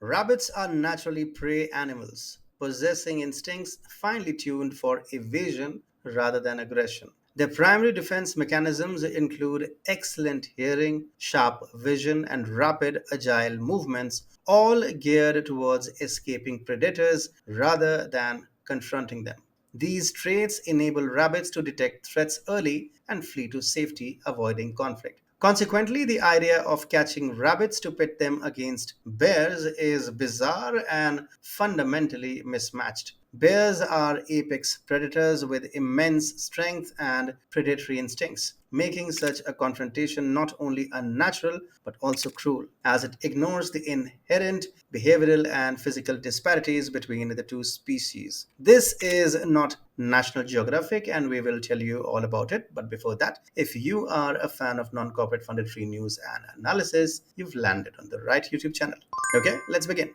Rabbits are naturally prey animals, possessing instincts finely tuned for evasion rather than aggression. Their primary defense mechanisms include excellent hearing, sharp vision, and rapid, agile movements, all geared towards escaping predators rather than confronting them. These traits enable rabbits to detect threats early and flee to safety, avoiding conflict. Consequently, the idea of catching rabbits to pit them against bears is bizarre and fundamentally mismatched. Bears are apex predators with immense strength and predatory instincts, making such a confrontation not only unnatural but also cruel, as it ignores the inherent behavioral and physical disparities between the two species. This is not National Geographic, and we will tell you all about it. But before that, if you are a fan of non corporate funded free news and analysis, you've landed on the right YouTube channel. Okay, let's begin.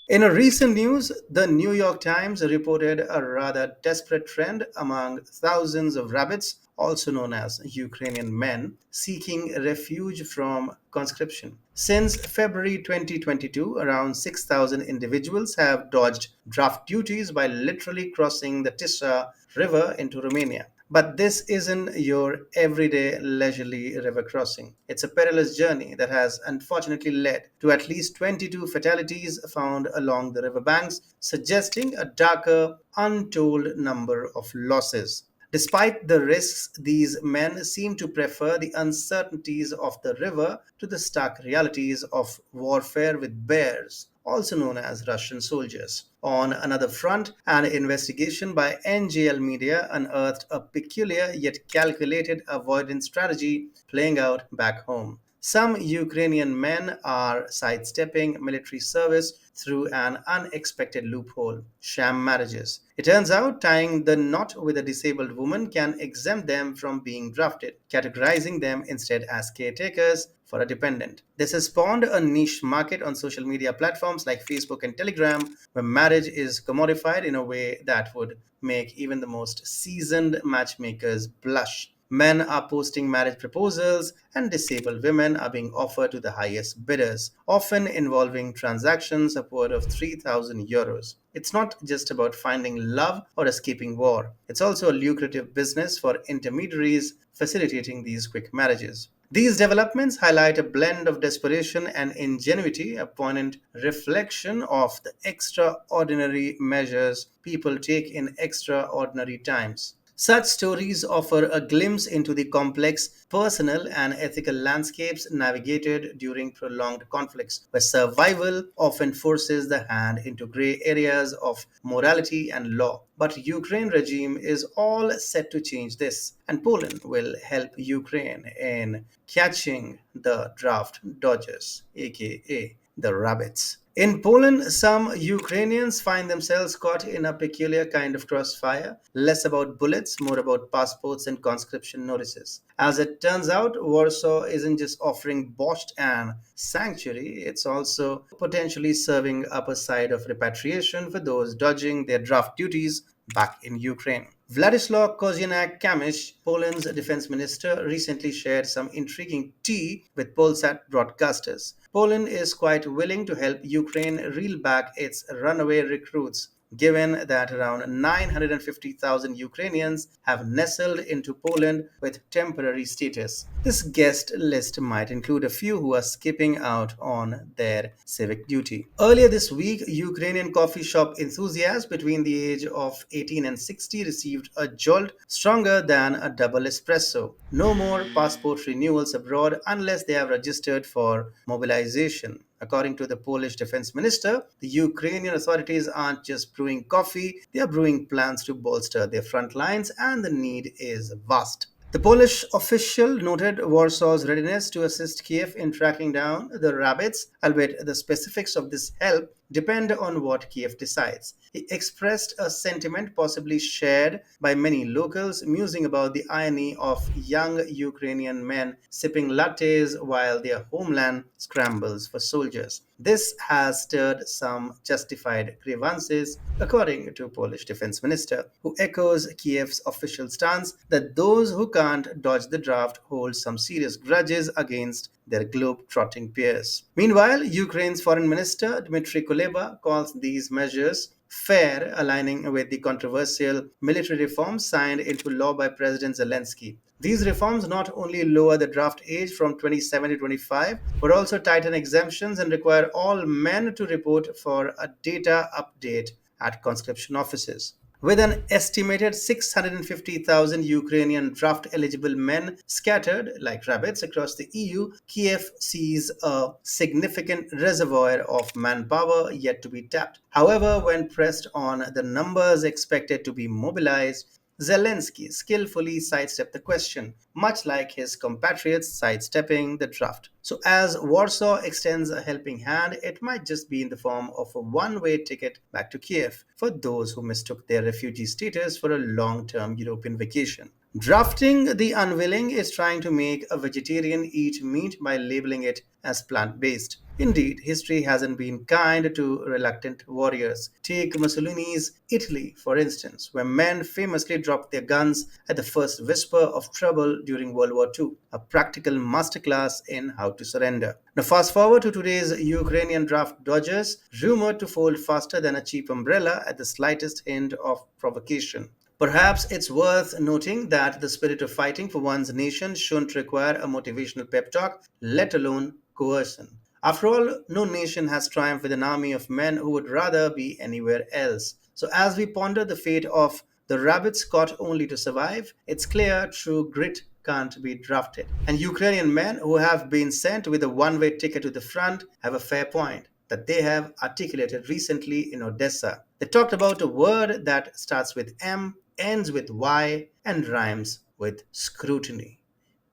In a recent news, the New York Times reported a rather desperate trend among thousands of rabbits, also known as Ukrainian men, seeking refuge from conscription. Since February 2022, around 6,000 individuals have dodged draft duties by literally crossing the Tisza River into Romania. But this isn't your everyday leisurely river crossing. It's a perilous journey that has unfortunately led to at least 22 fatalities found along the riverbanks, suggesting a darker, untold number of losses. Despite the risks, these men seem to prefer the uncertainties of the river to the stark realities of warfare with bears, also known as Russian soldiers. On another front, an investigation by NGL Media unearthed a peculiar yet calculated avoidance strategy playing out back home. Some Ukrainian men are sidestepping military service through an unexpected loophole: sham marriages. It turns out tying the knot with a disabled woman can exempt them from being drafted, categorizing them instead as caretakers for a dependent. This has spawned a niche market on social media platforms like Facebook and Telegram, where marriage is commodified in a way that would make even the most seasoned matchmakers blush. Men are posting marriage proposals, and disabled women are being offered to the highest bidders, often involving transactions upward of €3,000. It's not just about finding love or escaping war, it's also a lucrative business for intermediaries facilitating these quick marriages. These developments highlight a blend of desperation and ingenuity, a poignant reflection of the extraordinary measures people take in extraordinary times. Such stories offer a glimpse into the complex personal and ethical landscapes navigated during prolonged conflicts, where survival often forces the hand into gray areas of morality and law. But Ukraine regime is all set to change this, and Poland will help Ukraine in catching the draft dodgers, aka the rabbits. In Poland, some Ukrainians find themselves caught in a peculiar kind of crossfire, less about bullets, more about passports and conscription notices. As it turns out, Warsaw isn't just offering borscht and sanctuary, it's also potentially serving up a side of repatriation for those dodging their draft duties back in Ukraine. Władysław Kozieniak-Kamysz, Poland's defense minister, recently shared some intriguing tea with Polsat broadcasters. Poland is quite willing to help Ukraine reel back its runaway recruits, given that around 950,000 Ukrainians have nestled into Poland with temporary status. This guest list might include a few who are skipping out on their civic duty. Earlier this week, Ukrainian coffee shop enthusiasts between the age of 18 and 60 received a jolt stronger than a double espresso. No more passport renewals abroad unless they have registered for mobilization. According to the Polish defense minister, the Ukrainian authorities aren't just brewing coffee, they are brewing plans to bolster their front lines, and the need is vast. The Polish official noted Warsaw's readiness to assist Kiev in tracking down the rabbits, albeit the specifics of this help depend on what Kiev decides. He expressed a sentiment possibly shared by many locals, musing about the irony of young Ukrainian men sipping lattes while their homeland scrambles for soldiers. This has stirred some justified grievances, according to Polish defense minister, who echoes Kiev's official stance that those who can't dodge the draft hold some serious grudges against their globe-trotting peers. Meanwhile, Ukraine's Foreign Minister Dmitry Kuleba calls these measures fair, aligning with the controversial military reforms signed into law by President Zelensky. These reforms not only lower the draft age from 27 to 25, but also tighten exemptions and require all men to report for a data update at conscription offices. With an estimated 650,000 Ukrainian draft eligible men scattered like rabbits across the EU, Kiev sees a significant reservoir of manpower yet to be tapped. However, when pressed on the numbers expected to be mobilized, Zelensky skillfully sidestepped the question, much like his compatriots sidestepping the draft. So, as Warsaw extends a helping hand, it might just be in the form of a one way ticket back to Kiev for those who mistook their refugee status for a long term European vacation. Drafting the unwilling is trying to make a vegetarian eat meat by labeling it as plant based. Indeed, history hasn't been kind to reluctant warriors. Take Mussolini's Italy, for instance, where men famously dropped their guns at the first whisper of trouble during World War II, a practical masterclass in how to surrender. Now, fast forward to today's Ukrainian draft dodgers, rumored to fold faster than a cheap umbrella at the slightest hint of provocation. Perhaps it's worth noting that the spirit of fighting for one's nation shouldn't require a motivational pep talk, let alone coercion. After all, no nation has triumphed with an army of men who would rather be anywhere else. So, as we ponder the fate of the rabbits caught only to survive, it's clear true grit can't be drafted. And Ukrainian men who have been sent with a one way ticket to the front have a fair point that they have articulated recently in Odessa. They talked about a word that starts with M, ends with Y, and rhymes with scrutiny.